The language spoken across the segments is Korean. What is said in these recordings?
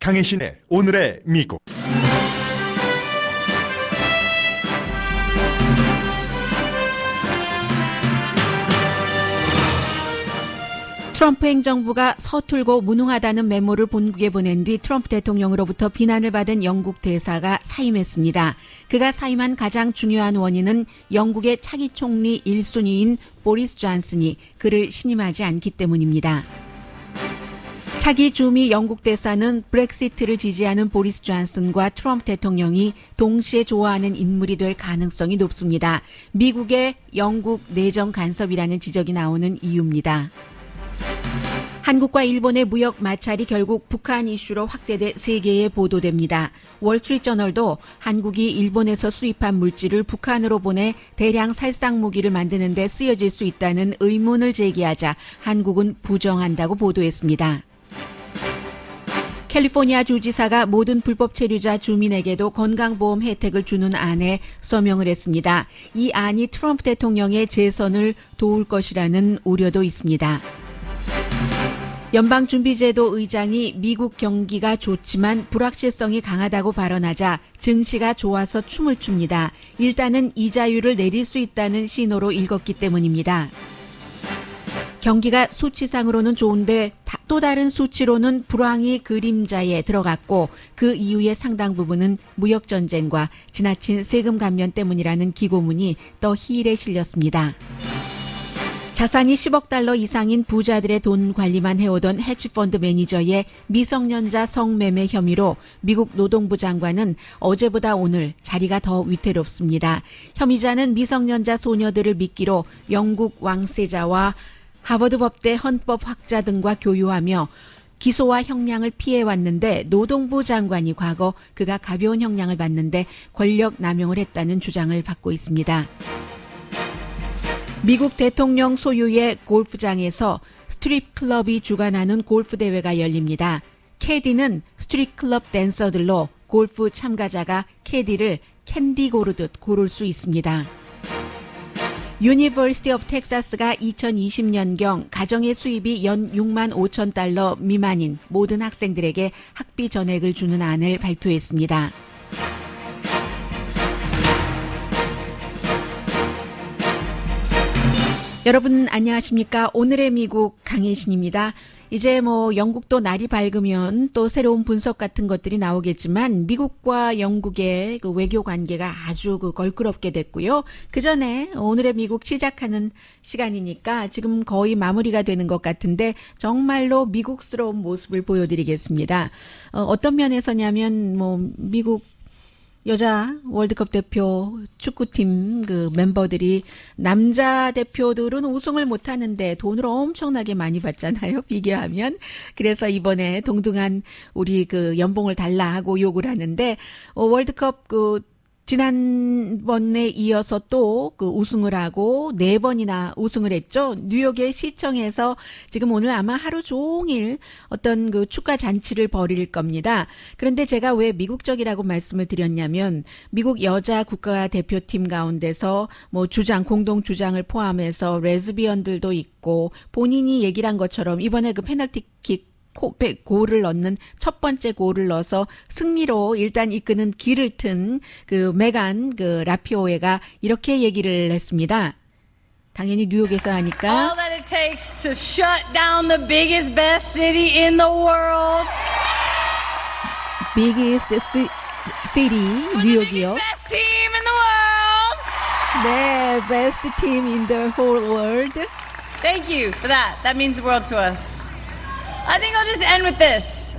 강혜신의 오늘의 미국. 트럼프 행정부가 서툴고 무능하다는 메모를 본국에 보낸 뒤 트럼프 대통령으로부터 비난을 받은 영국 대사가 사임했습니다. 그가 사임한 가장 중요한 원인은 영국의 차기 총리 1순위인 보리스 존슨이 그를 신임하지 않기 때문입니다. 차기 주미 영국 대사는 브렉시트를 지지하는 보리스 존슨과 트럼프 대통령이 동시에 좋아하는 인물이 될 가능성이 높습니다. 미국의 영국 내정 간섭이라는 지적이 나오는 이유입니다. 한국과 일본의 무역 마찰이 결국 북한 이슈로 확대돼 세계에 보도됩니다. 월스트리트저널도 한국이 일본에서 수입한 물질을 북한으로 보내 대량 살상 무기를 만드는 데 쓰여질 수 있다는 의문을 제기하자 한국은 부정한다고 보도했습니다. 캘리포니아 주지사가 모든 불법 체류자 주민에게도 건강보험 혜택을 주는 안에 서명을 했습니다. 이 안이 트럼프 대통령의 재선을 도울 것이라는 우려도 있습니다. 연방준비제도 의장이 미국 경기가 좋지만 불확실성이 강하다고 발언하자 증시가 좋아서 춤을 춥니다. 일단은 이자율을 내릴 수 있다는 신호로 읽었기 때문입니다. 경기가 수치상으로는 좋은데 또 다른 수치로는 불황이 그림자에 들어갔고 그 이후의 상당 부분은 무역전쟁과 지나친 세금 감면 때문이라는 기고문이 더 힐에 실렸습니다. 자산이 10억 달러 이상인 부자들의 돈 관리만 해오던 헤지펀드 매니저의 미성년자 성매매 혐의로 미국 노동부 장관은 어제보다 오늘 자리가 더 위태롭습니다. 혐의자는 미성년자 소녀들을 미끼로 영국 왕세자와 하버드 법대 헌법학자 등과 교유하며 기소와 형량을 피해왔는데 노동부 장관이 과거 그가 가벼운 형량을 받는데 권력 남용을 했다는 주장을 받고 있습니다. 미국 대통령 소유의 골프장에서 스트립클럽이 주관하는 골프 대회가 열립니다. 캐디는 스트립클럽 댄서들로 골프 참가자가 캐디를 캔디 고르듯 고를 수 있습니다. 유니버시티 오브 텍사스가 2020년경 가정의 수입이 연 6만 5천 달러 미만인 모든 학생들에게 학비 전액을 주는 안을 발표했습니다. 여러분 안녕하십니까? 오늘의 미국 강혜신입니다. 이제 영국도 날이 밝으면 또 새로운 분석 같은 것들이 나오겠지만 미국과 영국의 그 외교 관계가 아주 걸끄럽게 됐고요. 그 전에 오늘의 미국 시작하는 시간이니까 지금 거의 마무리가 되는 것 같은데 정말로 미국스러운 모습을 보여드리겠습니다. 어떤 면에서냐면 미국 여자 월드컵 대표 축구팀 그 멤버들이 남자 대표들은 우승을 못하는데 돈을 엄청나게 많이 받잖아요. 비교하면. 그래서 이번에 동등한 우리 그 연봉을 달라 하고 욕을 하는데 월드컵 지난번에 이어서 또 우승을 하고 4번이나 우승을 했죠. 뉴욕의 시청에서 지금 오늘 아마 하루 종일 어떤 축가 잔치를 벌일 겁니다. 그런데 제가 왜 미국적이라고 말씀을 드렸냐면 미국 여자 국가대표팀 가운데서 공동 주장을 포함해서 레즈비언들도 있고 본인이 얘기를 한 것처럼 이번에 페널티킥 골을 넣는 첫 번째 골을 넣어서 승리로 일단 이끄는 길을 튼 메간 라피오에가 이렇게 얘기를 했습니다. 당연히 뉴욕에서 하니까 All that it takes to shut down the biggest, best city in the world. biggest city 뉴욕이요. Best team in the world. 네, best team in the whole world. Thank you for that. That means the world to us. I think I'll just end with this.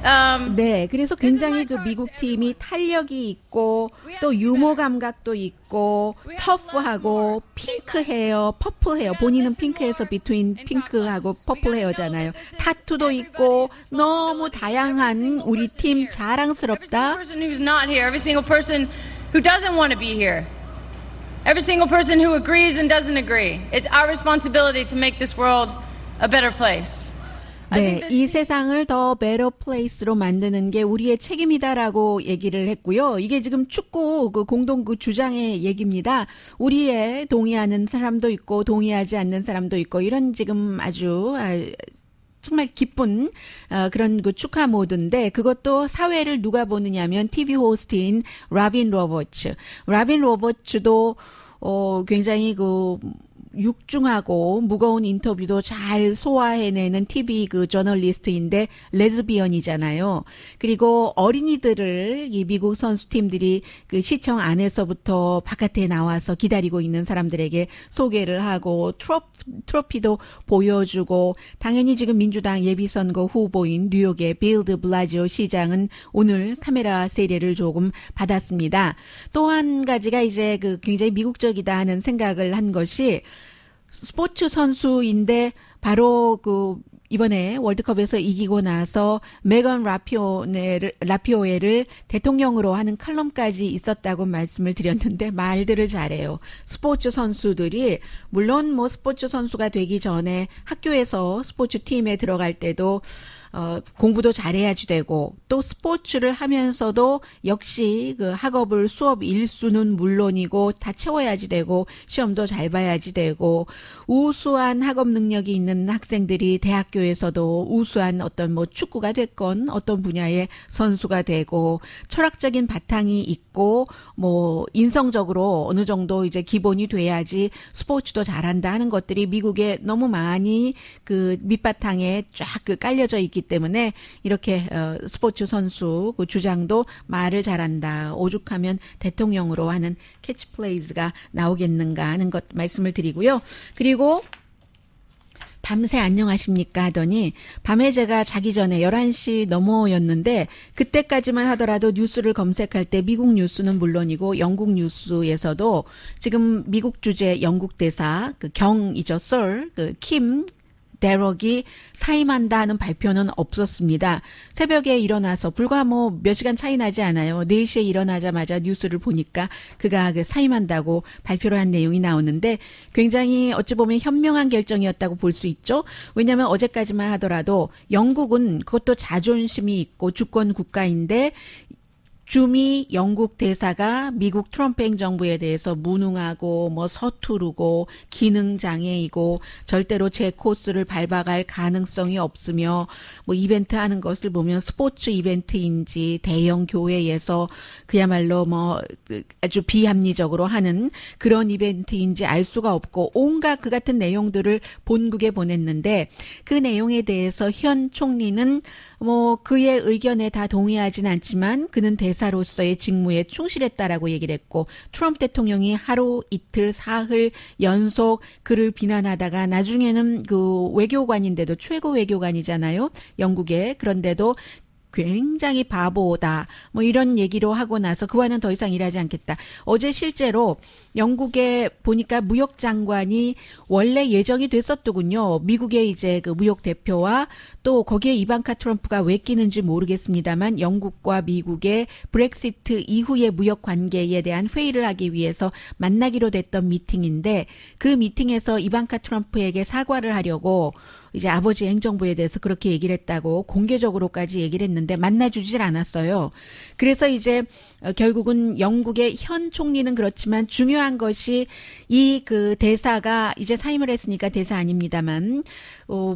네, 그래서 굉장히 미국 팀이 탄력이 있고 또 유머 감각도 있고 터프하고 핑크 헤어, 퍼플 헤어. 본인은 핑크에서 비트윈 핑크하고 퍼플 헤어잖아요. 타투도 있고 너무 다양한 우리 팀 자랑스럽다. Every single person who's not here, every single person who doesn't want to be here, every single person who agrees and doesn't agree. It's our responsibility to make this world a better place. 네, 이 세상을 더 better place로 만드는 게 우리의 책임이다라고 얘기를 했고요. 이게 지금 축구 공동 주장의 얘기입니다. 우리의 동의하는 사람도 있고 동의하지 않는 사람도 있고 이런 지금 아주 정말 기쁜 그런 그 축하 모드인데 그것도 사회를 누가 보느냐면 TV 호스트인 라빈 로버츠. 라빈 로버츠도 굉장히 그 육중하고 무거운 인터뷰도 잘 소화해내는 TV 그 저널리스트인데 레즈비언이잖아요. 그리고 어린이들을 이 미국 선수팀들이 그 시청 안에서부터 바깥에 나와서 기다리고 있는 사람들에게 소개를 하고 트로피도 보여주고 당연히 지금 민주당 예비선거 후보인 뉴욕의 빌 드 블라지오 시장은 오늘 카메라 세례를 조금 받았습니다. 또 한 가지가 이제 그 굉장히 미국적이다 하는 생각을 한 것이 스포츠 선수인데 바로 그 이번에 월드컵에서 이기고 나서 메건 라피오에를 대통령으로 하는 칼럼까지 있었다고 말씀을 드렸는데 말들을 잘해요. 스포츠 선수들이 물론 뭐 스포츠 선수가 되기 전에 학교에서 스포츠 팀에 들어갈 때도 공부도 잘해야지 되고 또 스포츠를 하면서도 역시 그 학업을 수업 일수는 물론이고 다 채워야지 되고 시험도 잘 봐야지 되고 우수한 학업 능력이 있는 학생들이 대학교에서도 우수한 어떤 뭐 축구가 됐건 어떤 분야의 선수가 되고 철학적인 바탕이 있고 뭐 인성적으로 어느 정도 이제 기본이 돼야지 스포츠도 잘한다 하는 것들이 미국에 너무 많이 그 밑바탕에 쫙 그 깔려져 있기 때문에 이렇게 스포츠 선수 그 주장도 말을 잘한다. 오죽하면 대통령으로 하는 캐치플레이즈가 나오겠는가 하는 것 말씀을 드리고요. 그리고 밤새 안녕하십니까 하더니 밤에 제가 자기 전에 11시 넘어였는데 그때까지만 하더라도 뉴스를 검색할 때 미국 뉴스는 물론이고 영국 뉴스에서도 지금 미국 주재 영국 대사 그 경이죠. Sir 그 킴 데럭이 사임한다 하는 발표는 없었습니다. 새벽에 일어나서 불과 뭐 몇 시간 차이 나지 않아요. 4시에 일어나자마자 뉴스를 보니까 그가 사임한다고 발표를 한 내용이 나오는데 굉장히 어찌 보면 현명한 결정이었다고 볼 수 있죠. 왜냐하면 어제까지만 하더라도 영국은 그것도 자존심이 있고 주권 국가인데 주미 영국 대사가 미국 트럼프 행정부에 대해서 무능하고 뭐 서투르고 기능장애이고 절대로 제 코스를 밟아갈 가능성이 없으며 뭐 이벤트 하는 것을 보면 스포츠 이벤트인지 대형 교회에서 그야말로 뭐 아주 비합리적으로 하는 그런 이벤트인지 알 수가 없고 온갖 그 같은 내용들을 본국에 보냈는데 그 내용에 대해서 현 총리는 뭐 그의 의견에 다 동의하진 않지만 그는 대사로서의 직무에 충실했다라고 얘기를 했고 트럼프 대통령이 하루 이틀 사흘 연속 그를 비난하다가 나중에는 그 외교관인데도 최고 외교관이잖아요. 영국에. 그런데도 굉장히 바보다 뭐 이런 얘기로 하고 나서 그와는 더 이상 일하지 않겠다. 어제 실제로 영국에 보니까 무역 장관이 원래 예정이 됐었더군요. 미국의 이제 그 무역 대표와 또 거기에 이방카 트럼프가 왜 끼는지 모르겠습니다만 영국과 미국의 브렉시트 이후의 무역 관계에 대한 회의를 하기 위해서 만나기로 됐던 미팅인데 그 미팅에서 이방카 트럼프에게 사과를 하려고 이제 아버지 행정부에 대해서 그렇게 얘기를 했다고 공개적으로까지 얘기를 했는데 만나주질 않았어요. 그래서 이제 결국은 영국의 현 총리는 그렇지만 중요한 것이 이 그 대사가 이제 사임을 했으니까 대사 아닙니다만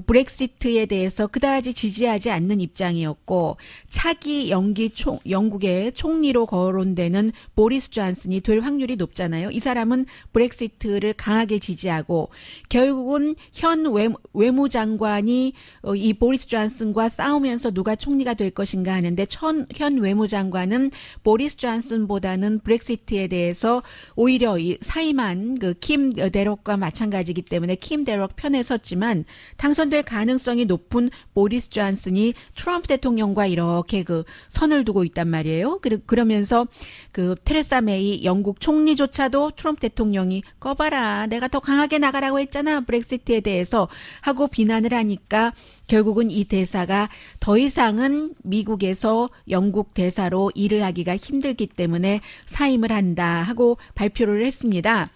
브렉시트에 대해서 그다지 지지하지 않는 입장이었고 차기 영기 영국의 총리로 거론되는 보리스 존슨이 될 확률이 높잖아요. 이 사람은 브렉시트를 강하게 지지하고 결국은 현 외무장관이 이 보리스 존슨과 싸우면서 누가 총리가 될 것인가 하는데 현 외무장관은 보리스 존슨보다는 브렉시트에 대해서 오히려 사임한 그 킴 데럭과 마찬가지이기 때문에 킴 데럭 편에 섰지만 당선될 가능성이 높은 보리스 존슨이 트럼프 대통령과 이렇게 그 선을 두고 있단 말이에요. 그러면서 그 테레사 메이 영국 총리조차도 트럼프 대통령이 꺼봐라 내가 더 강하게 나가라고 했잖아 브렉시트에 대해서 하고 비난을 하니까 결국은 이 대사가 더 이상은 미국에서 영국 대사로 일을 하기가 힘들기 때문에 사임을 한다 하고 발표를 했습니다.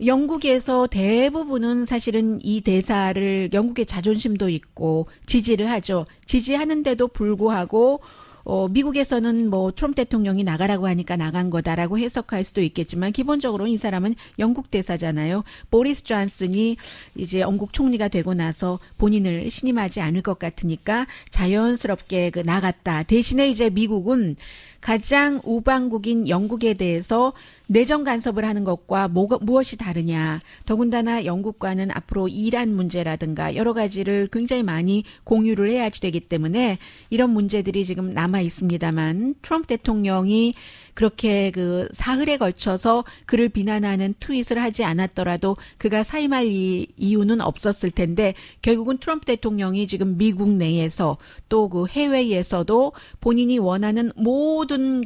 영국에서 대부분은 사실은 이 대사를 영국의 자존심도 있고 지지를 하죠. 지지하는데도 불구하고 미국에서는 뭐 트럼프 대통령이 나가라고 하니까 나간 거다라고 해석할 수도 있겠지만 기본적으로 이 사람은 영국 대사잖아요. 보리스 존슨이 이제 영국 총리가 되고 나서 본인을 신임하지 않을 것 같으니까 자연스럽게 나갔다. 대신에 이제 미국은 가장 우방국인 영국에 대해서 내정 간섭을 하는 것과 무엇이 다르냐. 더군다나 영국과는 앞으로 이란 문제라든가 여러 가지를 굉장히 많이 공유를 해야 되기 때문에 이런 문제들이 지금 남아 있습니다만 트럼프 대통령이 그렇게 사흘에 걸쳐서 그를 비난하는 트윗을 하지 않았더라도 그가 사임할 이유는 없었을 텐데 결국은 트럼프 대통령이 지금 미국 내에서 또 해외에서도 본인이 원하는 모든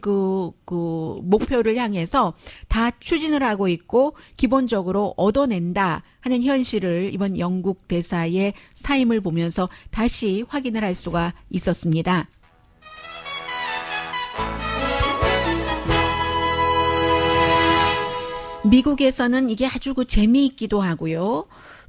목표를 향해서 다 추진을 하고 있고 기본적으로 얻어낸다 하는 현실을 이번 영국 대사의 사임을 보면서 다시 확인을 할 수가 있었습니다. 미국에서는 이게 아주 재미있기도 하고요.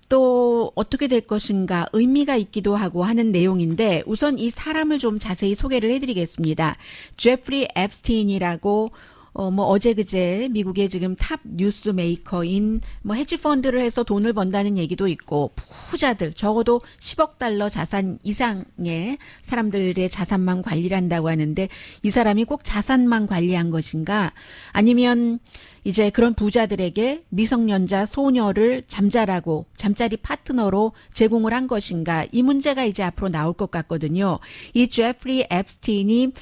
또 어떻게 될 것인가 의미가 있기도 하고 하는 내용인데 우선 이 사람을 좀 자세히 소개를 해드리겠습니다. 제프리 앱스틴이라고 어제 그제 미국의 지금 탑 뉴스 메이커인 헤지 펀드를 해서 돈을 번다는 얘기도 있고 부자들 적어도 10억 달러 자산 이상의 사람들의 자산만 관리를 한다고 하는데 이 사람이 꼭 자산만 관리한 것인가 아니면 이제 그런 부자들에게 미성년자 소녀를 잠자리 파트너로 제공을 한 것인가 이 문제가 이제 앞으로 나올 것 같거든요. 이 제프리 앱스틴이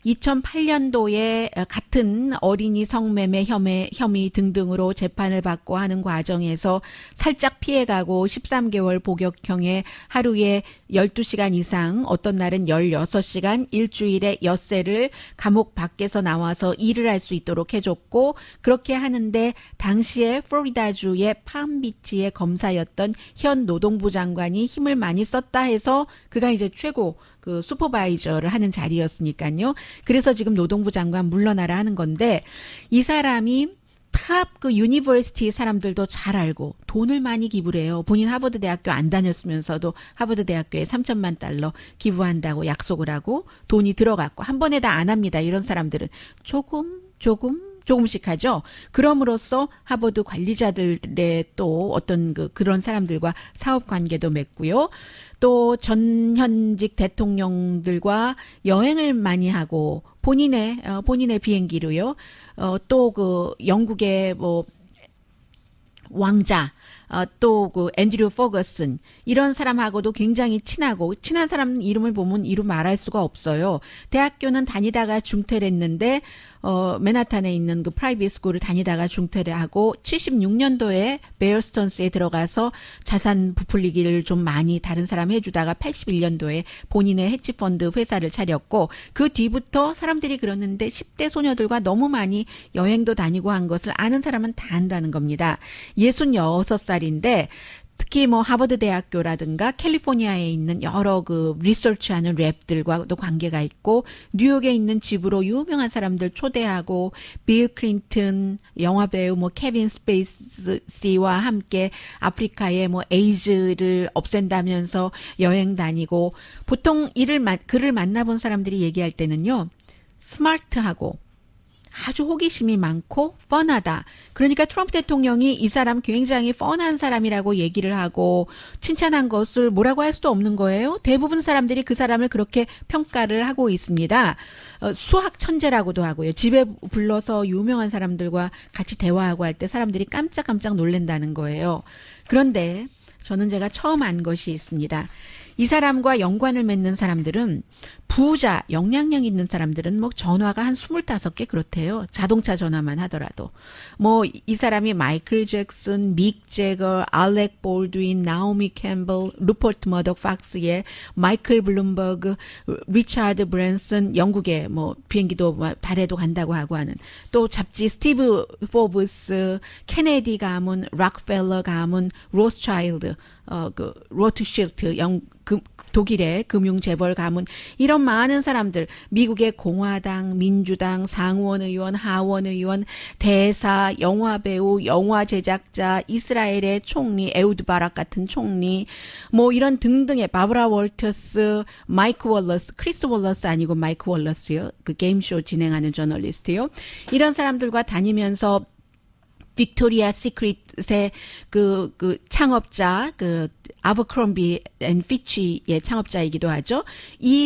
2008년도에 같은 어린이 성매매 혐의 등등으로 재판을 받고 하는 과정에서 살짝 피해가고 13개월 복역형에 하루에 12시간 이상 어떤 날은 16시간 일주일에 엿새를 감옥 밖에서 나와서 일을 할 수 있도록 해줬고 그렇게 하는데 당시에 플로리다주의 팜비치의 검사였던 현 노동부 장관이 힘을 많이 썼다 해서 그가 이제 최고 슈퍼바이저를 하는 자리였으니까요. 그래서 지금 노동부 장관 물러나라 하는 건데 이 사람이 탑 유니버시티 사람들도 잘 알고 돈을 많이 기부를 해요. 본인 하버드 대학교 안 다녔으면서도 하버드 대학교에 3천만 달러 기부한다고 약속을 하고 돈이 들어갔고 한 번에 다 안 합니다. 이런 사람들은 조금씩 하죠. 그럼으로써 하버드 관리자들의 또 어떤 그런 사람들과 사업 관계도 맺고요. 또 전현직 대통령들과 여행을 많이 하고 본인의 비행기로요. 또 영국의 왕자 또 앤드류 퍼거슨 이런 사람하고도 굉장히 친한 사람 이름을 보면 이루 말할 수가 없어요. 대학교는 다니다가 중퇴를 했는데 맨하탄에 있는 프라이빗 스쿨을 다니다가 중퇴를 하고 76년도에 베어 스턴스에 들어가서 자산 부풀리기를 좀 많이 다른 사람 해주다가 81년도에 본인의 헤지펀드 회사를 차렸고 그 뒤부터 사람들이 그러는데 10대 소녀들과 너무 많이 여행도 다니고 한 것을 아는 사람은 다 안다는 겁니다. 66살인데 특히 하버드 대학교라든가 캘리포니아에 있는 여러 리서치하는 랩들과도 관계가 있고 뉴욕에 있는 집으로 유명한 사람들 초대하고 빌 클린턴 영화배우 케빈 스페이시와 함께 아프리카에 에이즈를 없앤다면서 여행 다니고 보통 그를 만나본 사람들이 얘기할 때는요. 스마트하고 아주 호기심이 많고 펀하다. 그러니까 트럼프 대통령이 이 사람 굉장히 펀한 사람이라고 얘기를 하고 칭찬한 것을 뭐라고 할 수도 없는 거예요. 대부분 사람들이 그 사람을 그렇게 평가를 하고 있습니다. 수학 천재라고도 하고요. 집에 불러서 유명한 사람들과 같이 대화하고 할 때 사람들이 깜짝깜짝 놀란다는 거예요. 그런데 저는 제가 처음 안 것이 있습니다. 이 사람과 연관을 맺는 사람들은 부자, 영향력 있는 사람들은 전화가 한 25개 그렇대요. 자동차 전화만 하더라도. 이 사람이 마이클 잭슨, 믹 제거, 알렉 볼드윈, 나오미 캠벨, 루퍼트 머덕 팍스의 마이클 블룸버그, 리차드 브랜슨, 영국의 비행기도 달에도 간다고 하고 하는 또 잡지 스티브 포브스, 케네디 가문, 락펠러 가문, 로스차일드, 로트실트 독일의 금융재벌 가문 이런 많은 사람들 미국의 공화당, 민주당, 상원 의원, 하원 의원, 대사, 영화배우, 영화 제작자, 이스라엘의 총리 에우드 바락 같은 총리 뭐 이런 등등의 바브라 월터스, 마이크 월러스, 크리스 월러스 아니고 마이크 월러스요. 그 게임쇼 진행하는 저널리스트요. 이런 사람들과 다니면서 빅토리아 시크릿의 그 창업자, 아버크롬비 앤 피치의 창업자이기도 하죠.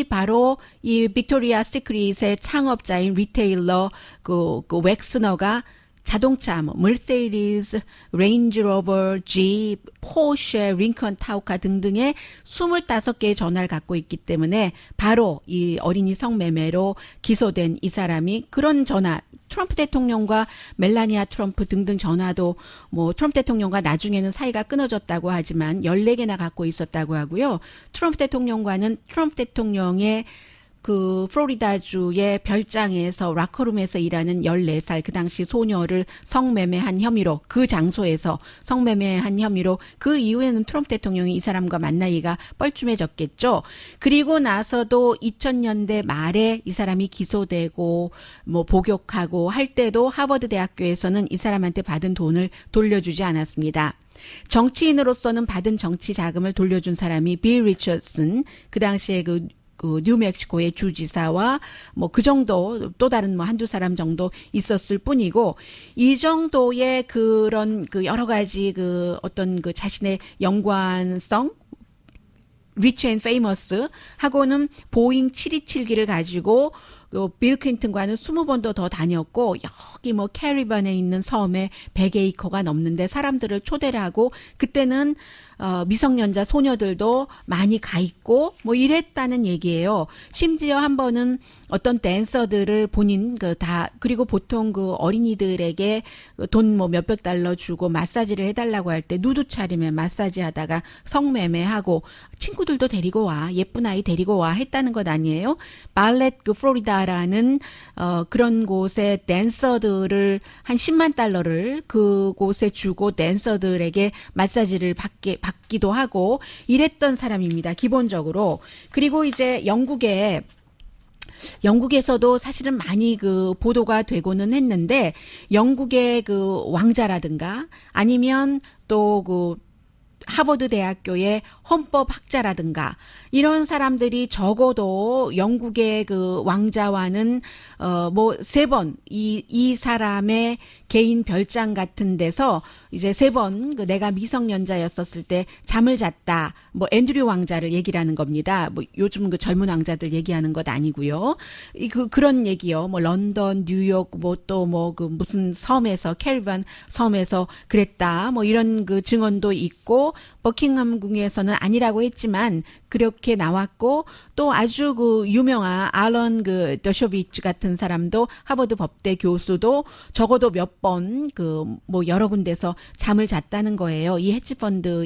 바로 이 빅토리아 시크릿의 창업자인 리테일러 그 웩스너가 자동차, 머세디스, 레인지로버, 집, 포르쉐, 링컨 타우카 등등의 25개의 전화를 갖고 있기 때문에 바로 이 어린이 성매매로 기소된 이 사람이 그런 전화, 트럼프 대통령과 멜라니아 트럼프 등등 전화도 뭐 트럼프 대통령과 나중에는 사이가 끊어졌다고 하지만 14개나 갖고 있었다고 하고요. 트럼프 대통령과는 트럼프 대통령의 그 플로리다주의 별장에서 락커룸에서 일하는 14살 그 당시 소녀를 성매매한 혐의로 그 장소에서 성매매한 혐의로 그 이후에는 트럼프 대통령이 이 사람과 만나기가 뻘쭘해졌겠죠. 그리고 나서도 2000년대 말에 이 사람이 기소되고 뭐 복역하고 할 때도 하버드 대학교에서는 이 사람한테 받은 돈을 돌려주지 않았습니다. 정치인으로서는 받은 정치 자금을 돌려준 사람이 빌 리처슨 그 당시에 그 뉴멕시코의 주지사와 뭐 그 정도 또 다른 뭐 한두 사람 정도 있었을 뿐이고 이 정도의 그런 그 여러 가지 그 어떤 그 자신의 연관성 리치 앤 페이머스 하고는 보잉 727기를 가지고 빌 클린턴과는 20번도 더 다녔고 여기 뭐 캐리반에 있는 섬에 100에이커가 넘는데 사람들을 초대를 하고 그때는 미성년자 소녀들도 많이 가 있고 뭐 이랬다는 얘기예요. 심지어 한 번은 어떤 댄서들을 본인 그리고 보통 그 어린이들에게 돈 뭐 몇백 달러 주고 마사지를 해달라고 할 때 누드 차림에 마사지 하다가 성매매하고 친구들도 데리고 와 예쁜 아이 데리고 와 했다는 것 아니에요. 발렛 플로리다라는 그런 곳에 댄서들을 한 10만 달러를 그곳에 주고 댄서들에게 마사지를 받기도 하고 이랬던 사람입니다. 기본적으로. 그리고 이제 영국에서도 사실은 많이 그 보도가 되고는 했는데 영국의 그 왕자라든가 아니면 또 그 하버드 대학교의 헌법학자라든가 이런 사람들이 적어도 영국의 그 왕자와는 뭐 3번 이 사람의 개인 별장 같은 데서 이제 3번 그 내가 미성년자였었을 때 잠을 잤다. 뭐 앤드류 왕자를 얘기를 하는 겁니다. 뭐 요즘 그 젊은 왕자들 얘기하는 것 아니고요. 그런 얘기요. 뭐 런던, 뉴욕 뭐 또 뭐 그 무슨 섬에서 캐리반 섬에서 그랬다. 뭐 이런 그 증언도 있고 버킹엄 궁에서는 아니라고 했지만 그렇게 나왔고 또 아주 그 유명한 알런 그 더쇼비츠 같은 사람도 하버드 법대 교수도 적어도 몇 번 그 뭐 여러 군데서 잠을 잤다는 거예요. 이 헤지펀드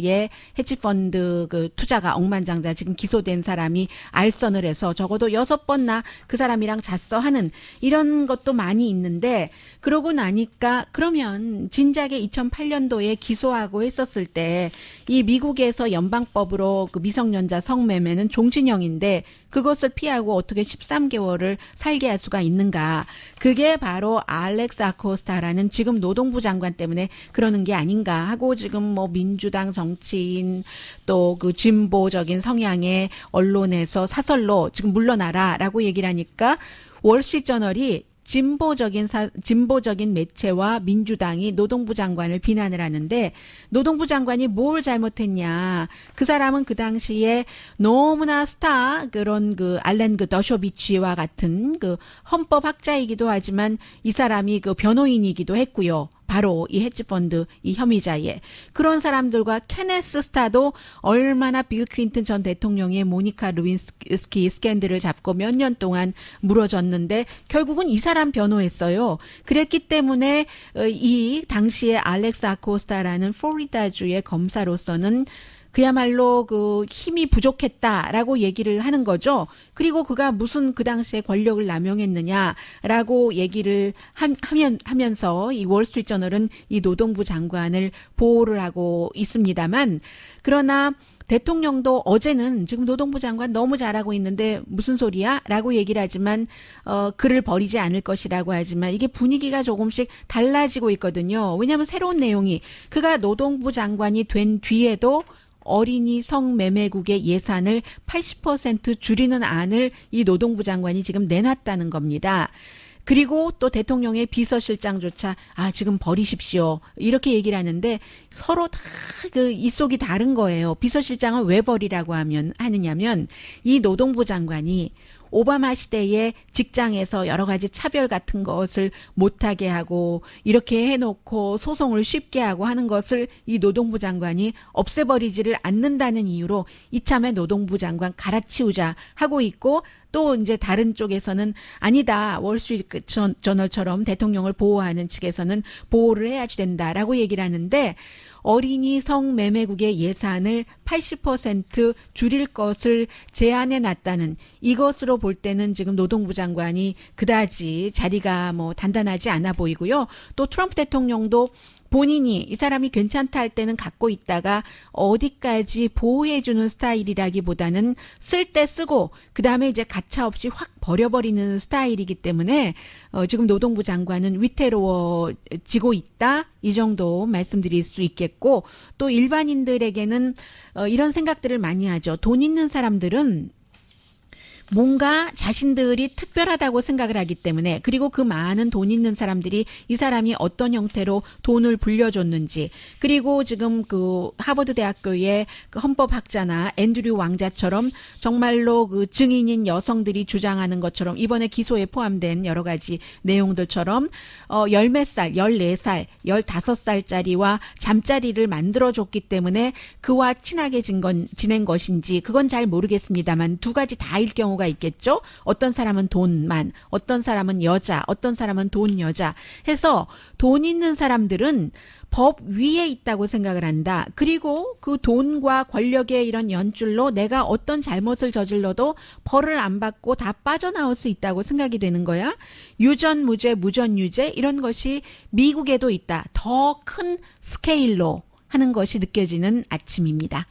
그 투자가 억만장자 지금 기소된 사람이 알선을 해서 적어도 6번 그 사람이랑 잤어 하는 이런 것도 많이 있는데 그러고 나니까 그러면 진작에 2008년도에 기소하고 했었을 때 이 미국에서 연방법으로 그 미성년자 성매매는 종신형인데 그것을 피하고 어떻게 13개월을 살게 할 수가 있는가. 그게 바로 알렉스 아코스타라는 지금 노동부 장관 때문에 그러는 게 아닌가 하고 지금 뭐 민주당 정치인 또 그 진보적인 성향의 언론에서 사설로 지금 물러나라라고 얘기를 하니까 월스트리트저널이 진보적인 매체와 민주당이 노동부 장관을 비난을 하는데 노동부 장관이 뭘 잘못했냐. 그 사람은 그 당시에 너무나 스타 그런 그 알렌 그 더쇼비치와 같은 그 헌법학자이기도 하지만 이 사람이 그 변호인이기도 했고요. 바로 이 헤지펀드 이 혐의자의 그런 사람들과 케네스 스타도 얼마나 빌 클린턴 전 대통령의 모니카 루인스키 스캔들을 잡고 몇 년 동안 물어줬는데 결국은 이 사람 변호했어요. 그랬기 때문에 이 당시에 알렉스 아코스타라는 플로리다주의 검사로서는 그야말로 그 힘이 부족했다라고 얘기를 하는 거죠. 그리고 그가 무슨 그 당시에 권력을 남용했느냐라고 얘기를 하면서 이 월스트리트저널은 이 노동부 장관을 보호를 하고 있습니다만, 그러나 대통령도 어제는 지금 노동부 장관 너무 잘하고 있는데 무슨 소리야? 라고 얘기를 하지만 그를 버리지 않을 것이라고 하지만 이게 분위기가 조금씩 달라지고 있거든요. 왜냐하면 새로운 내용이 그가 노동부 장관이 된 뒤에도 어린이 성매매국의 예산을 80% 줄이는 안을 이 노동부 장관이 지금 내놨다는 겁니다. 그리고 또 대통령의 비서실장조차 지금 버리십시오 이렇게 얘기를 하는데 서로 다 그 입속이 다른 거예요. 비서실장은 왜 버리라고 하느냐면 이 노동부 장관이 오바마 시대에 직장에서 여러 가지 차별 같은 것을 못하게 하고 이렇게 해놓고 소송을 쉽게 하고 하는 것을 이 노동부 장관이 없애버리지를 않는다는 이유로 이참에 노동부 장관 갈아치우자 하고 있고, 또 이제 다른 쪽에서는 아니다, 월스트리트 저널처럼 대통령을 보호하는 측에서는 보호를 해야지 된다라고 얘기를 하는데, 어린이 성매매국의 예산을 80% 줄일 것을 제안해 놨다는 이것으로 볼 때는 지금 노동부 장관이 그다지 자리가 뭐 단단하지 않아 보이고요. 또 트럼프 대통령도 본인이 이 사람이 괜찮다 할 때는 갖고 있다가 어디까지 보호해주는 스타일이라기보다는 쓸 때 쓰고 그다음에 이제 가차없이 확 버려버리는 스타일이기 때문에 지금 노동부 장관은 위태로워지고 있다, 이 정도 말씀드릴 수 있겠고, 또 일반인들에게는 이런 생각들을 많이 하죠. 돈 있는 사람들은 뭔가 자신들이 특별하다고 생각을 하기 때문에, 그리고 그 많은 돈 있는 사람들이 이 사람이 어떤 형태로 돈을 불려줬는지, 그리고 지금 그 하버드 대학교의 그 헌법학자나 앤드류 왕자처럼 정말로 그 증인인 여성들이 주장하는 것처럼 이번에 기소에 포함된 여러 가지 내용들처럼 열몇 살, 14살, 15살짜리와 잠자리를 만들어줬기 때문에 그와 친하게 지낸 것인지 그건 잘 모르겠습니다만 두 가지 다일 경우가 있겠죠. 어떤 사람은 돈만, 어떤 사람은 여자, 어떤 사람은 돈 여자 해서 돈 있는 사람들은 법 위에 있다고 생각을 한다. 그리고 그 돈과 권력의 이런 연줄로 내가 어떤 잘못을 저질러도 벌을 안 받고 다 빠져나올 수 있다고 생각이 되는 거야. 유전무죄, 무전유죄 이런 것이 미국에도 있다. 더 큰 스케일로 하는 것이 느껴지는 아침입니다.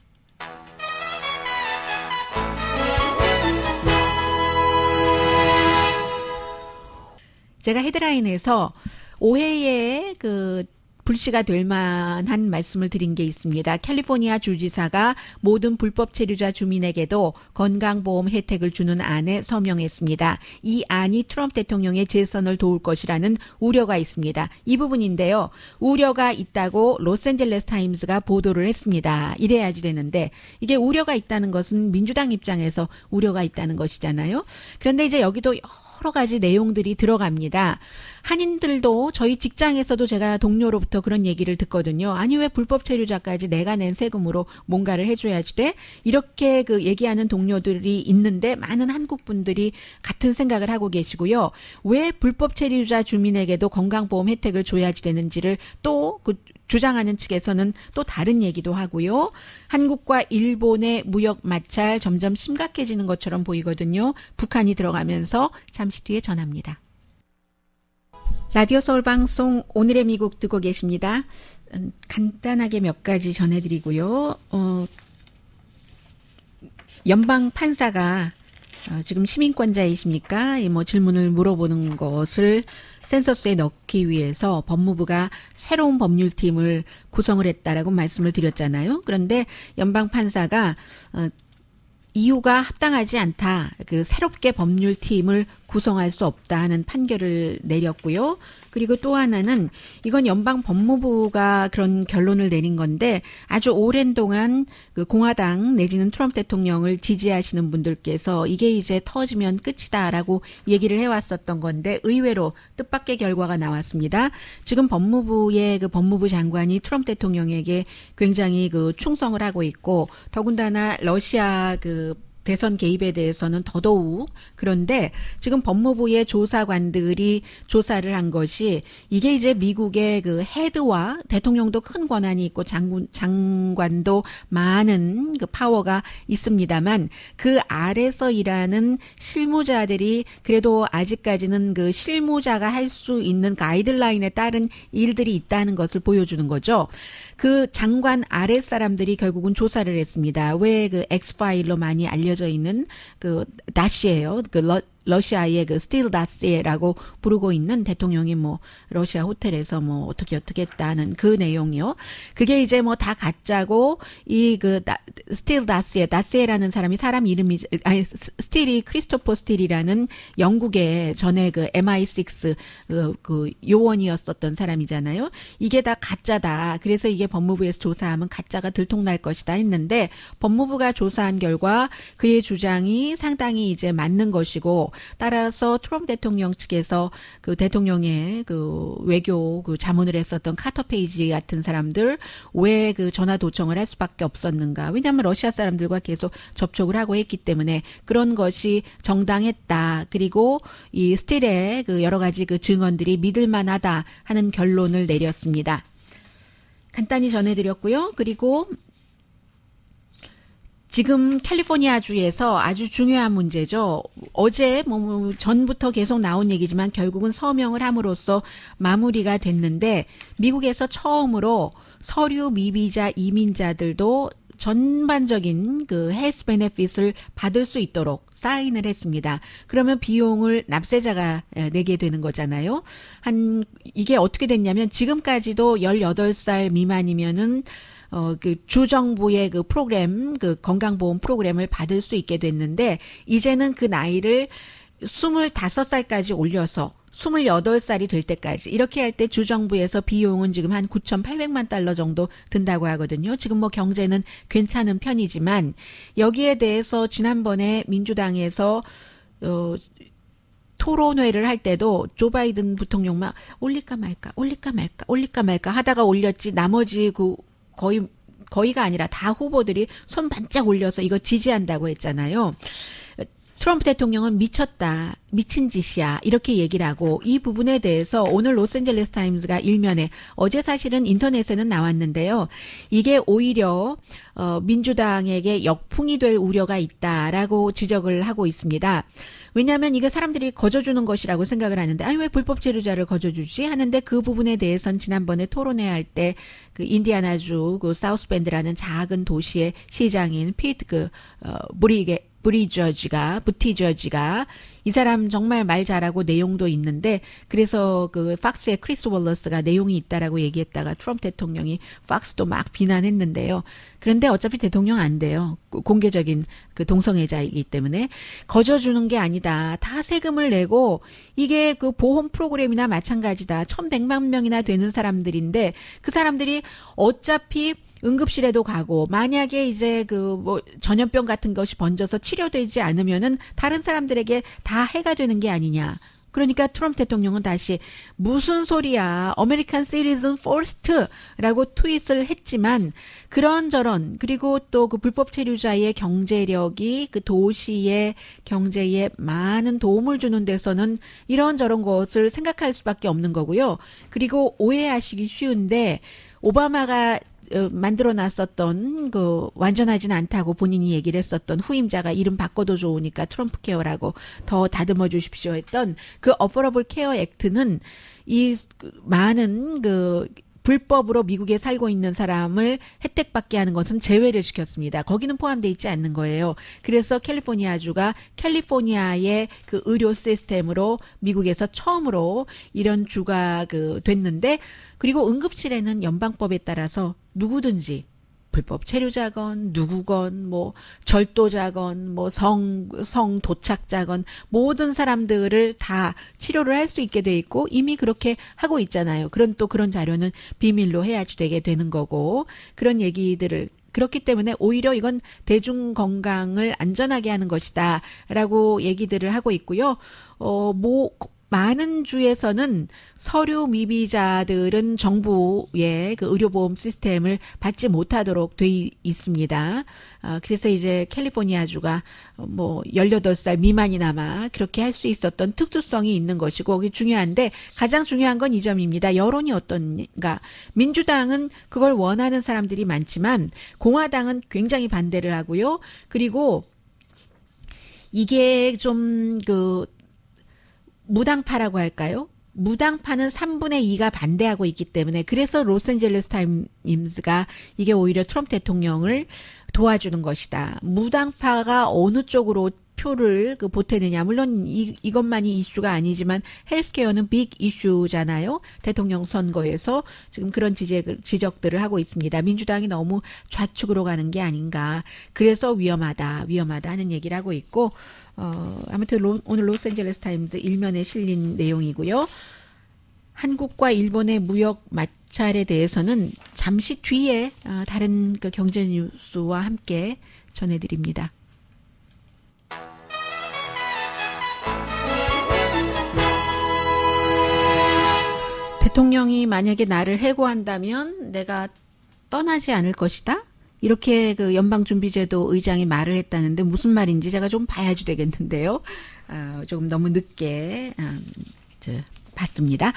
제가 헤드라인에서 오해의 그 불씨가 될 만한 말씀을 드린 게 있습니다. 캘리포니아 주지사가 모든 불법 체류자 주민에게도 건강보험 혜택을 주는 안에 서명했습니다. 이 안이 트럼프 대통령의 재선을 도울 것이라는 우려가 있습니다. 이 부분인데요. 우려가 있다고 로스앤젤레스 타임스가 보도를 했습니다. 이래야지 되는데 이게 우려가 있다는 것은 민주당 입장에서 우려가 있다는 것이잖아요. 그런데 이제 여기도 여러 가지 내용들이 들어갑니다. 한인들도 저희 직장에서도 제가 동료로부터 그런 얘기를 듣거든요. 아니 왜 불법 체류자까지 내가 낸 세금으로 뭔가를 해줘야지 돼? 이렇게 그 얘기하는 동료들이 있는데 많은 한국 분들이 같은 생각을 하고 계시고요. 왜 불법 체류자 주민에게도 건강보험 혜택을 줘야지 되는지를 또 그 주장하는 측에서는 또 다른 얘기도 하고요. 한국과 일본의 무역 마찰 점점 심각해지는 것처럼 보이거든요. 북한이 들어가면서 잠시 뒤에 전합니다. 라디오 서울 방송 오늘의 미국 듣고 계십니다. 간단하게 몇 가지 전해드리고요. 연방 판사가 지금 시민권자이십니까? 뭐 질문을 물어보는 것을 센서스에 넣기 위해서 법무부가 새로운 법률팀을 구성을 했다라고 말씀을 드렸잖아요. 그런데 연방 판사가 이유가 합당하지 않다. 그 새롭게 법률팀을 구성할 수 없다 하는 판결을 내렸고요. 그리고 또 하나는 이건 연방 법무부가 그런 결론을 내린 건데 아주 오랜 동안 그 공화당 내지는 트럼프 대통령을 지지하시는 분들께서 이게 이제 터지면 끝이다라고 얘기를 해왔었던 건데 의외로 뜻밖의 결과가 나왔습니다. 지금 법무부의 그 법무부 장관이 트럼프 대통령에게 굉장히 그 충성을 하고 있고 더군다나 러시아 그 대선 개입에 대해서는 더더욱. 그런데 지금 법무부의 조사관들이 조사를 한 것이 이게 이제 미국의 그 헤드와 대통령도 큰 권한이 있고 장관도 많은 그 파워가 있습니다만 그 아래서 일하는 실무자들이 그래도 아직까지는 그 실무자가 할 수 있는 가이드라인에 따른 일들이 있다는 것을 보여주는 거죠. 그 장관 아래 사람들이 결국은 조사를 했습니다. 왜 그 엑스파일로 많이 알려져 있는 그 다시예요. 그 러시아의 그 스틸 다시라고 부르고 있는 대통령이 뭐 러시아 호텔에서 뭐 어떻게 했다는 그 내용이요. 그게 이제 뭐 다 가짜고 이 그 스틸 다시라는 사람이 사람 이름이 아니 스틸이 크리스토퍼 스틸이라는 영국의 전에 그 MI6 그 요원이었었던 사람이잖아요. 이게 다 가짜다. 그래서 이게 법무부에서 조사하면 가짜가 들통날 것이다 했는데 법무부가 조사한 결과 그의 주장이 상당히 이제 맞는 것이고 따라서 트럼프 대통령 측에서 그 대통령의 그 외교 그 자문을 했었던 카터 페이지 같은 사람들 왜 그 전화 도청을 할 수밖에 없었는가. 왜냐하면 러시아 사람들과 계속 접촉을 하고 했기 때문에 그런 것이 정당했다. 그리고 이 스틸의 그 여러 가지 그 증언들이 믿을만하다 하는 결론을 내렸습니다. 간단히 전해드렸고요. 그리고 지금 캘리포니아주에서 아주 중요한 문제죠. 어제 뭐 전부터 계속 나온 얘기지만 결국은 서명을 함으로써 마무리가 됐는데 미국에서 처음으로 서류 미비자 이민자들도 전반적인 그 헬스 베네핏을 받을 수 있도록 사인을 했습니다. 그러면 비용을 납세자가 내게 되는 거잖아요. 이게 어떻게 됐냐면 지금까지도 18살 미만이면은 그 주정부의 그 프로그램, 그 건강보험 프로그램을 받을 수 있게 됐는데 이제는 그 나이를 25살까지 올려서 28살이 될 때까지 이렇게 할 때 주정부에서 비용은 지금 한 9,800만 달러 정도 든다고 하거든요. 지금 뭐 경제는 괜찮은 편이지만 여기에 대해서 지난번에 민주당에서 토론회를 할 때도 조 바이든 부통령만 올릴까 말까 하다가 올렸지 나머지 그 거의가 아니라 다 후보들이 손 반짝 올려서 이거 지지한다고 했잖아요. 트럼프 대통령은 미쳤다, 미친 짓이야 이렇게 얘기를 하고 이 부분에 대해서 오늘 로스앤젤레스 타임즈가 일면에 어제 사실은 인터넷에는 나왔는데요. 이게 오히려 민주당에게 역풍이 될 우려가 있다라고 지적을 하고 있습니다. 왜냐하면 이게 사람들이 거저주는 것이라고 생각을 하는데 아니 왜 불법 체류자를 거저주지 하는데 그 부분에 대해서는 지난번에 토론회 할 때 그 인디아나주 그 사우스밴드라는 작은 도시의 시장인 피트 부티저지가 이 사람 정말 말 잘하고 내용도 있는데 그래서 그 팍스의 크리스 월러스가 내용이 있다라고 얘기했다가 트럼프 대통령이 팍스도 막 비난했는데요. 그런데 어차피 대통령 안 돼요. 공개적인 그 동성애자이기 때문에 거저주는 게 아니다. 다 세금을 내고 이게 그 보험 프로그램이나 마찬가지다. 1,100만 명이나 되는 사람들인데 그 사람들이 어차피 응급실에도 가고 만약에 이제 그 뭐 전염병 같은 것이 번져서 치료되지 않으면은 다른 사람들에게 다 해가 되는 게 아니냐. 그러니까 트럼프 대통령은 다시 무슨 소리야. 아메리칸 시티즌 퍼스트라고 트윗을 했지만 그런저런 그리고 또 그 불법 체류자의 경제력이 그 도시의 경제에 많은 도움을 주는 데서는 이런저런 것을 생각할 수밖에 없는 거고요. 그리고 오해하시기 쉬운데 오바마가 만들어 놨었던 그 완전하진 않다고 본인이 얘기를 했었던 후임자가 이름 바꿔도 좋으니까 트럼프 케어라고 더 다듬어 주십시오 했던 그 어포러블 케어 액트는 이 많은 그 불법으로 미국에 살고 있는 사람을 혜택받게 하는 것은 제외를 시켰습니다. 거기는 포함되어 있지 않는 거예요. 그래서 캘리포니아주가 캘리포니아의 그 의료 시스템으로 미국에서 처음으로 이런 주가 그 됐는데 그리고 응급실에는 연방법에 따라서 누구든지 불법 체류자건 누구건 뭐 절도자건 뭐 성 도착자건 모든 사람들을 다 치료를 할 수 있게 돼 있고 이미 그렇게 하고 있잖아요. 그런 자료는 비밀로 해야지 되게 되는 거고 그런 얘기들을 그렇기 때문에 오히려 이건 대중 건강을 안전하게 하는 것이다라고 얘기들을 하고 있고요. 많은 주에서는 서류 미비자들은 정부의 그 의료보험 시스템을 받지 못하도록 돼 있습니다. 그래서 이제 캘리포니아주가 뭐 18살 미만이나마 그렇게 할 수 있었던 특수성이 있는 것이고 그게 중요한데 가장 중요한 건 이 점입니다. 여론이 어떤가. 민주당은 그걸 원하는 사람들이 많지만 공화당은 굉장히 반대를 하고요. 그리고 이게 좀 무당파라고 할까요? 무당파는 3분의 2가 반대하고 있기 때문에 그래서 로스앤젤레스 타임스가 이게 오히려 트럼프 대통령을 도와주는 것이다. 무당파가 어느 쪽으로 표를 보태느냐. 물론 이것만이 이슈가 아니지만 헬스케어는 빅 이슈잖아요. 대통령 선거에서 지금 그런 지적들을 하고 있습니다. 민주당이 너무 좌측으로 가는 게 아닌가. 그래서 위험하다 하는 얘기를 하고 있고 아무튼 오늘 로스앤젤레스 타임스 일면에 실린 내용이고요. 한국과 일본의 무역 마찰에 대해서는 잠시 뒤에 다른 그 경제 뉴스와 함께 전해드립니다. 대통령이 만약에 나를 해고한다면 내가 떠나지 않을 것이다? 이렇게 그 연방준비제도 의장이 말을 했다는데 무슨 말인지 제가 좀 봐야지 되겠는데요. 조금 너무 늦게 봤습니다.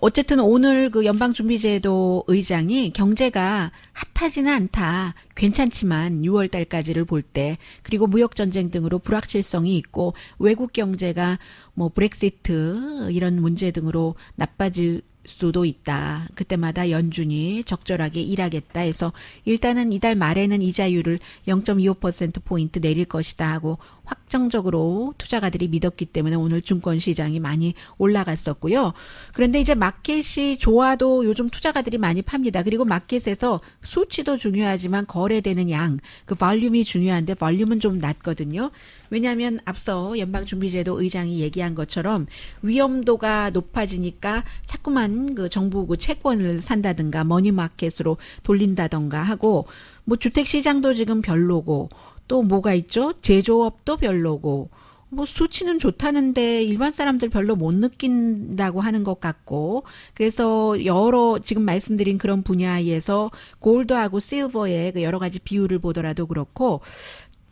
어쨌든 오늘 그 연방준비제도 의장이 경제가 핫하지는 않다. 괜찮지만 6월 달까지를 볼 때 그리고 무역전쟁 등으로 불확실성이 있고 외국 경제가 뭐 브렉시트 이런 문제 등으로 나빠질 수도 있다. 그때마다 연준이 적절하게 일하겠다 해서 일단은 이달 말에는 이자율을 0.25%포인트 내릴 것이다 하고 확정적으로 투자가들이 믿었기 때문에 오늘 증권시장이 많이 올라갔었고요. 그런데 이제 마켓이 좋아도 요즘 투자가들이 많이 팝니다. 그리고 마켓에서 수치도 중요하지만 거래되는 양, 그 볼륨이 중요한데 볼륨은 좀 낮거든요. 왜냐하면 앞서 연방준비제도 의장이 얘기한 것처럼 위험도가 높아지니까 자꾸만 그 정부 그 채권을 산다든가 머니마켓으로 돌린다든가 하고 뭐 주택시장도 지금 별로고 또 뭐가 있죠? 제조업도 별로고 뭐 수치는 좋다는데 일반 사람들 별로 못 느낀다고 하는 것 같고 그래서 여러 지금 말씀드린 그런 분야에서 골드하고 실버의 그 여러 가지 비율을 보더라도 그렇고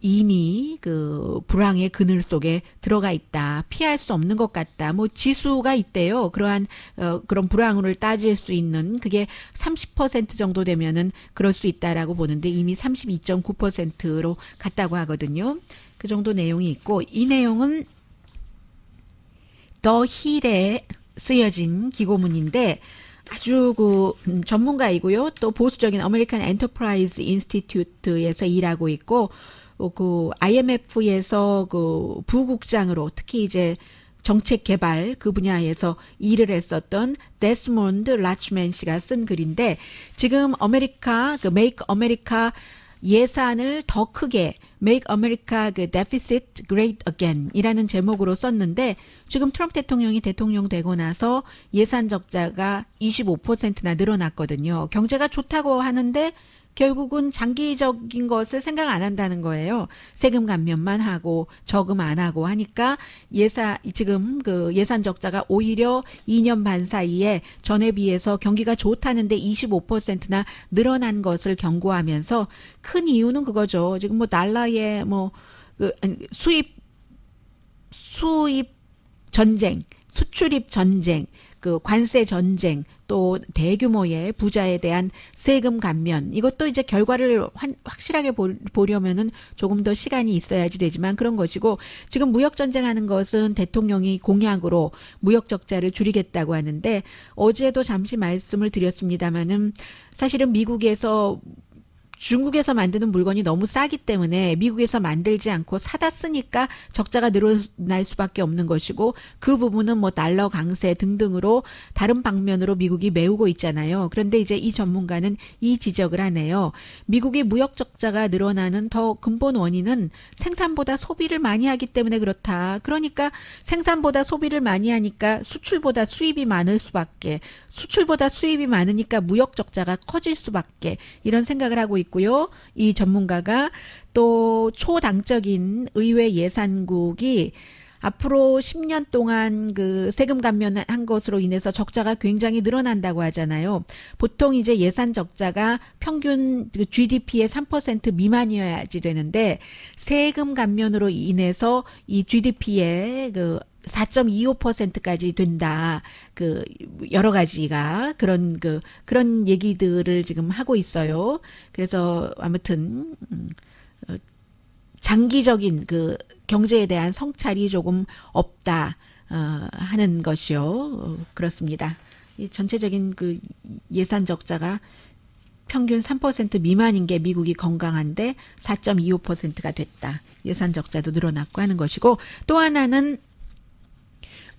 이미 그 불황의 그늘 속에 들어가 있다. 피할 수 없는 것 같다. 뭐 지수가 있대요. 그러한 그런 불황을 따질 수 있는 그게 30% 정도 되면은 그럴 수 있다라고 보는데 이미 32.9%로 갔다고 하거든요. 그 정도 내용이 있고 이 내용은 더 힐에 쓰여진 기고문인데 아주 그 전문가이고요. 또 보수적인 아메리칸 엔터프라이즈 인스티튜트에서 일하고 있고 그 IMF에서 그 부국장으로 특히 이제 정책 개발 그 분야에서 일을 했었던 데스몬드 라츠맨 씨가 쓴 글인데 지금 그 Make America 예산을 더 크게 Make America 그 Deficit Great Again 이라는 제목으로 썼는데 지금 트럼프 대통령이 대통령 되고 나서 예산 적자가 25%나 늘어났거든요. 경제가 좋다고 하는데 결국은 장기적인 것을 생각 안 한다는 거예요. 세금 감면만 하고 저금 안 하고 하니까 지금 그 예산 적자가 오히려 2년 반 사이에 전에 비해서 경기가 좋다는데 25%나 늘어난 것을 경고하면서 큰 이유는 그거죠. 지금 뭐 달러의 뭐 그 수입 전쟁, 수출입 전쟁, 그 관세 전쟁, 또 대규모의 부자에 대한 세금 감면 이것도 이제 결과를 확실하게 보려면은 조금 더 시간이 있어야지 되지만 그런 것이고 지금 무역 전쟁하는 것은 대통령이 공약으로 무역 적자를 줄이겠다고 하는데 어제도 잠시 말씀을 드렸습니다마는 사실은 미국에서 중국에서 만드는 물건이 너무 싸기 때문에 미국에서 만들지 않고 사다 쓰니까 적자가 늘어날 수밖에 없는 것이고 그 부분은 뭐 달러 강세 등등으로 다른 방면으로 미국이 메우고 있잖아요. 그런데 이제 이 전문가는 이 지적을 하네요. 미국의 무역 적자가 늘어나는 더 근본 원인은 생산보다 소비를 많이 하기 때문에 그렇다. 그러니까 생산보다 소비를 많이 하니까 수출보다 수입이 많을 수밖에 수출보다 수입이 많으니까 무역 적자가 커질 수밖에 이런 생각을 하고 있고요. 이 전문가가 또 초당적인 의회 예산국이 앞으로 10년 동안 그 세금 감면한 것으로 인해서 적자가 굉장히 늘어난다고 하잖아요. 보통 이제 예산 적자가 평균 GDP의 3% 미만이어야지 되는데 세금 감면으로 인해서 이 GDP의 그 4.25%까지 된다. 그 여러 가지가 그런 얘기들을 지금 하고 있어요. 그래서 아무튼 장기적인 그 경제에 대한 성찰이 조금 없다 하는 것이요. 그렇습니다. 이 전체적인 그 예산 적자가 평균 3% 미만인 게 미국이 건강한데 4.25%가 됐다. 예산 적자도 늘어났고 하는 것이고 또 하나는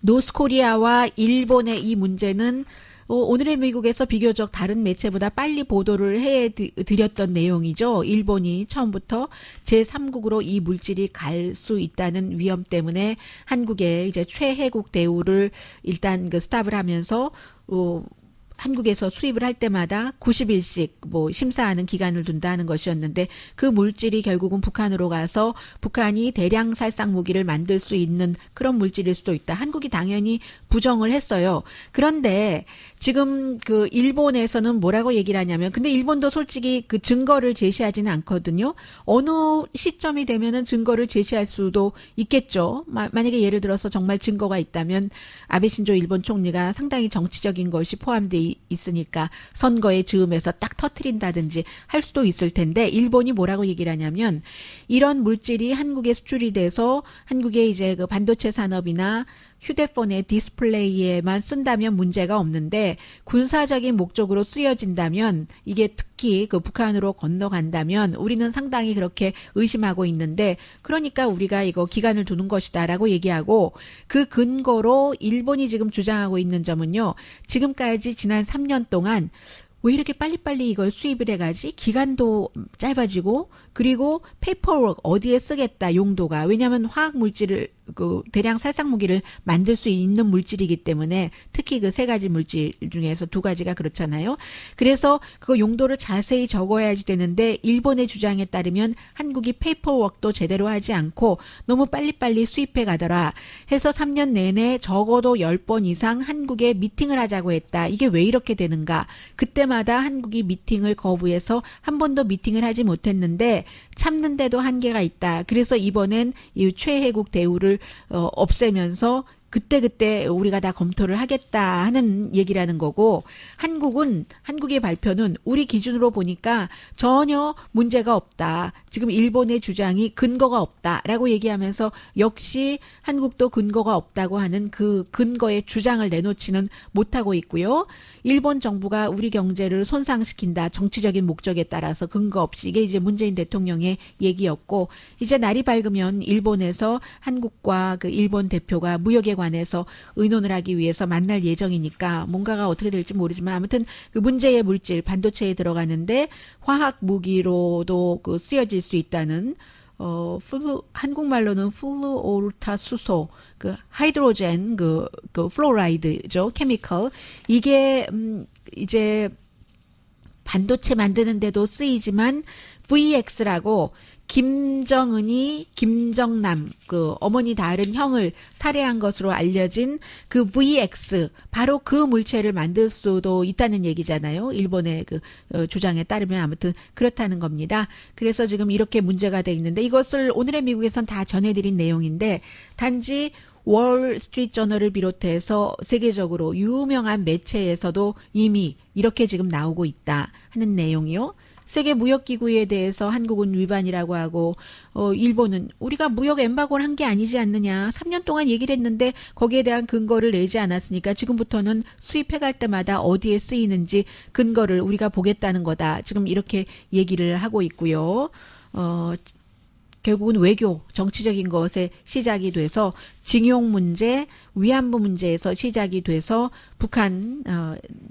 노스코리아와 일본의 이 문제는 오늘의 미국에서 비교적 다른 매체보다 빨리 보도를 해드렸던 내용이죠. 일본이 처음부터 제3국으로 이 물질이 갈 수 있다는 위험 때문에 한국의 이제 최혜국 대우를 일단 그 스탑을 하면서 한국에서 수입을 할 때마다 90일씩 뭐 심사하는 기간을 둔다는 것이었는데 그 물질이 결국은 북한으로 가서 북한이 대량 살상 무기를 만들 수 있는 그런 물질일 수도 있다. 한국이 당연히 부정을 했어요. 그런데 지금 그 일본에서는 뭐라고 얘기를 하냐면 근데 일본도 솔직히 그 증거를 제시하지는 않거든요. 어느 시점이 되면은 증거를 제시할 수도 있겠죠. 만약에 예를 들어서 정말 증거가 있다면 아베 신조 일본 총리가 상당히 정치적인 것이 포함되어 있으니까 선거에 즈음해서 딱 터트린다든지 할 수도 있을 텐데 일본이 뭐라고 얘기를 하냐면 이런 물질이 한국에 수출이 돼서 한국의 이제 그 반도체 산업이나 휴대폰의 디스플레이에만 쓴다면 문제가 없는데 군사적인 목적으로 쓰여진다면 이게 특히 그 북한으로 건너간다면 우리는 상당히 그렇게 의심하고 있는데 그러니까 우리가 이거 기간을 두는 것이다라고 얘기하고 그 근거로 일본이 지금 주장하고 있는 점은요. 지금까지 지난 3년 동안 왜 이렇게 빨리빨리 이걸 수입을 해가지? 기간도 짧아지고 그리고 페이퍼워크 어디에 쓰겠다 용도가 왜냐하면 화학 물질을 그 대량 살상 무기를 만들 수 있는 물질이기 때문에 특히 그 세 가지 물질 중에서 두 가지가 그렇잖아요. 그래서 그 용도를 자세히 적어야지 되는데 일본의 주장에 따르면 한국이 페이퍼워크도 제대로 하지 않고 너무 빨리빨리 수입해 가더라 해서 3년 내내 적어도 10번 이상 한국에 미팅을 하자고 했다. 이게 왜 이렇게 되는가? 그때마다 한국이 미팅을 거부해서 한 번도 미팅을 하지 못했는데 참는데도 한계가 있다. 그래서 이번엔 이 최혜국 대우를 없애면서 그때 우리가 다 검토를 하겠다 하는 얘기라는 거고 한국의 발표는 우리 기준으로 보니까 전혀 문제가 없다. 지금 일본의 주장이 근거가 없다라고 얘기하면서 역시 한국도 근거가 없다고 하는 그 근거의 주장을 내놓지는 못하고 있고요. 일본 정부가 우리 경제를 손상시킨다. 정치적인 목적에 따라서 근거 없이 이게 이제 문재인 대통령의 얘기였고 이제 날이 밝으면 일본에서 한국과 그 일본 대표가 무역에 관해서 의논을 하기 위해서 만날 예정이니까 뭔가가 어떻게 될지 모르지만 아무튼 그 문제의 물질 반도체에 들어가는데 화학 무기로도 그 쓰여질 수 있다는 한국말로는 플루오르타 수소 그 하이드로젠 그 플로라이드죠 케미컬 이게 이제 반도체 만드는데도 쓰이지만 VX라고 김정은이 김정남 그 어머니 다른 형을 살해한 것으로 알려진 그 VX 바로 그 물체를 만들 수도 있다는 얘기잖아요. 일본의 그 주장에 따르면 아무튼 그렇다는 겁니다. 그래서 지금 이렇게 문제가 돼 있는데 이것을 오늘의 미국에선 다 전해드린 내용인데 단지 월스트리트 저널을 비롯해서 세계적으로 유명한 매체에서도 이미 이렇게 지금 나오고 있다 하는 내용이요. 세계무역기구에 대해서 한국은 위반이라고 하고 일본은 우리가 무역 엠바고를 한 게 아니지 않느냐. 3년 동안 얘기를 했는데 거기에 대한 근거를 내지 않았으니까 지금부터는 수입해갈 때마다 어디에 쓰이는지 근거를 우리가 보겠다는 거다. 지금 이렇게 얘기를 하고 있고요. 결국은 외교, 정치적인 것에 시작이 돼서 징용 문제, 위안부 문제에서 시작이 돼서 북한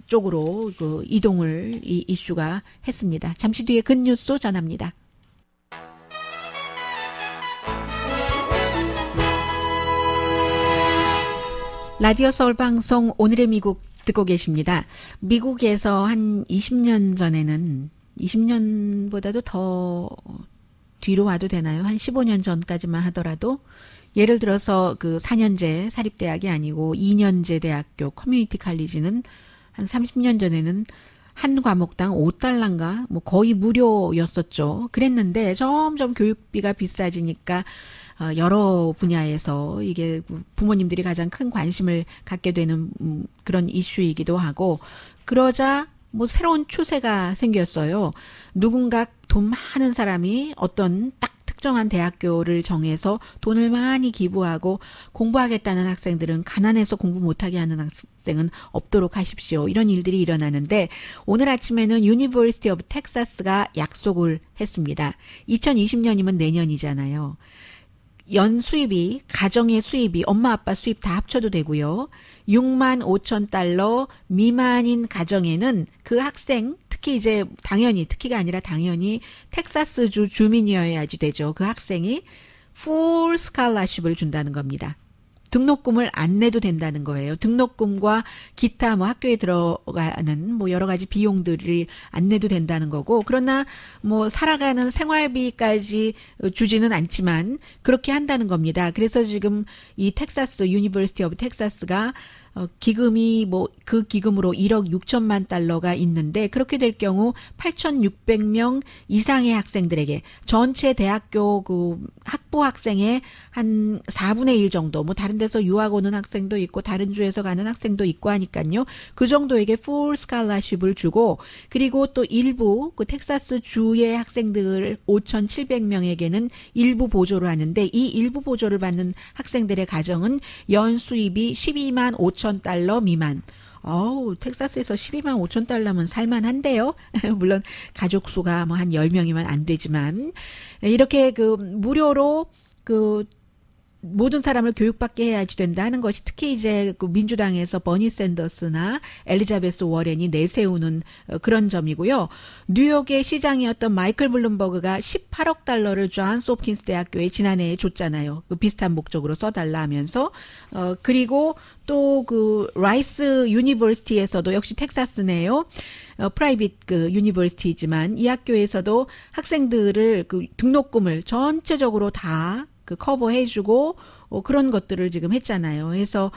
쪽으로 그 이동을 이 이슈가 했습니다. 잠시 뒤에 근뉴스 전합니다. 라디오 서울 방송 오늘의 미국 듣고 계십니다. 미국에서 한 20년 전에는 20년보다도 더 뒤로 와도 되나요? 한 15년 전까지만 하더라도 예를 들어서 그 4년제 사립대학이 아니고 2년제 대학교 커뮤니티 칼리지는 한 30년 전에는 한 과목당 5달러인가 뭐 거의 무료였었죠. 그랬는데 점점 교육비가 비싸지니까 여러 분야에서 이게 부모님들이 가장 큰 관심을 갖게 되는 그런 이슈이기도 하고 그러자 뭐 새로운 추세가 생겼어요. 누군가 돈 많은 사람이 어떤 딱 특정한 대학교를 정해서 돈을 많이 기부하고 공부하겠다는 학생들은 가난해서 공부 못하게 하는 학생은 없도록 하십시오. 이런 일들이 일어나는데 오늘 아침에는 유니버시티 오브 텍사스가 약속을 했습니다. 2020년이면 내년이잖아요. 연 수입이 가정의 수입이 엄마 아빠 수입 다 합쳐도 되고요. 6만 5천 달러 미만인 가정에는 그 학생 특히 이제 당연히 특히가 아니라 당연히 텍사스주 주민이어야지 되죠. 그 학생이 풀 스칼라십을 준다는 겁니다. 등록금을 안 내도 된다는 거예요. 등록금과 기타 뭐 학교에 들어가는 뭐 여러 가지 비용들을 안 내도 된다는 거고 그러나 뭐 살아가는 생활비까지 주지는 않지만 그렇게 한다는 겁니다. 그래서 지금 이 텍사스 유니버시티 오브 텍사스가 기금이 뭐 그 기금으로 1억 6천만 달러가 있는데 그렇게 될 경우 8,600명 이상의 학생들에게 전체 대학교 그 학부 학생의 한 4분의 1 정도 뭐 다른 데서 유학 오는 학생도 있고 다른 주에서 가는 학생도 있고 하니까요. 그 정도에게 풀 스칼라십을 주고 그리고 또 일부 그 텍사스 주의 학생들 5,700명에게는 일부 보조를 하는데 이 일부 보조를 받는 학생들의 가정은 연 수입이 12만 5천 달러 미만. 텍사스에서 12만 5천 달러면 살만한데요. 물론 가족 수가 뭐 한 10명이면 안 되지만 이렇게 그 무료로 그 모든 사람을 교육받게 해야지 된다는 것이 특히 이제 그 민주당에서 버니 샌더스나 엘리자베스 워렌이 내세우는 그런 점이고요. 뉴욕의 시장이었던 마이클 블룸버그가 18억 달러를 존스 홉킨스 대학교에 지난해에 줬잖아요. 그 비슷한 목적으로 써달라 하면서 그리고 또 그 라이스 유니버시티에서도 역시 텍사스네요. 프라이빗 그 유니버시티지만 이 학교에서도 학생들을 그 등록금을 전체적으로 다 그 커버해주고 그런 것들을 지금 했잖아요. 그래서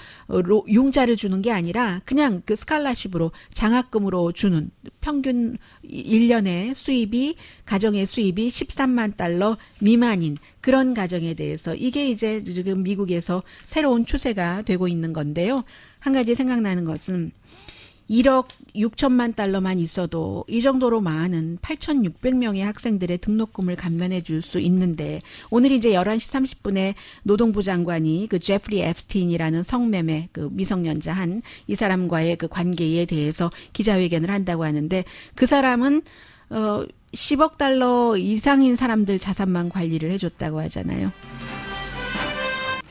융자를 주는 게 아니라 그냥 그 스칼라십으로 장학금으로 주는 평균 1년의 수입이 가정의 수입이 13만 달러 미만인 그런 가정에 대해서 이게 이제 지금 미국에서 새로운 추세가 되고 있는 건데요. 한 가지 생각나는 것은 1억 6천만 달러만 있어도 이 정도로 많은 8,600명의 학생들의 등록금을 감면해 줄 수 있는데 오늘 이제 11시 30분에 노동부 장관이 그 제프리 앱스틴이라는 성매매 그 미성년자 한 이 사람과의 그 관계에 대해서 기자회견을 한다고 하는데 그 사람은 10억 달러 이상인 사람들 자산만 관리를 해줬다고 하잖아요.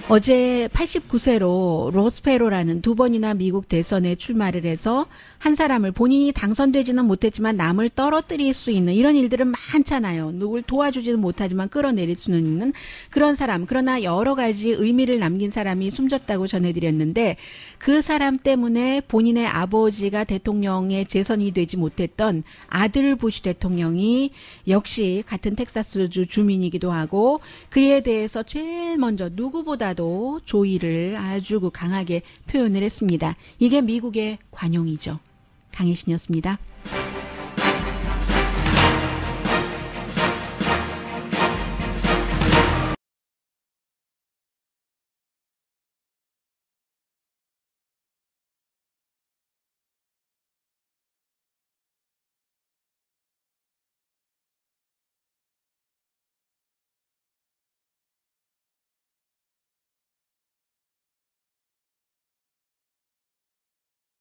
어제 89세로 로스페로라는 두 번이나 미국 대선에 출마를 해서 한 사람을 본인이 당선되지는 못했지만 남을 떨어뜨릴 수 있는 이런 일들은 많잖아요. 누굴 도와주지는 못하지만 끌어내릴 수는 있는 그런 사람. 그러나 여러 가지 의미를 남긴 사람이 숨졌다고 전해드렸는데 그 사람 때문에 본인의 아버지가 대통령에 재선이 되지 못했던 아들 부시 대통령이 역시 같은 텍사스주 주민이기도 하고 그에 대해서 제일 먼저 누구보다도 조의를 아주 강하게 표현을 했습니다. 이게 미국의 관용이죠. 강혜신이었습니다.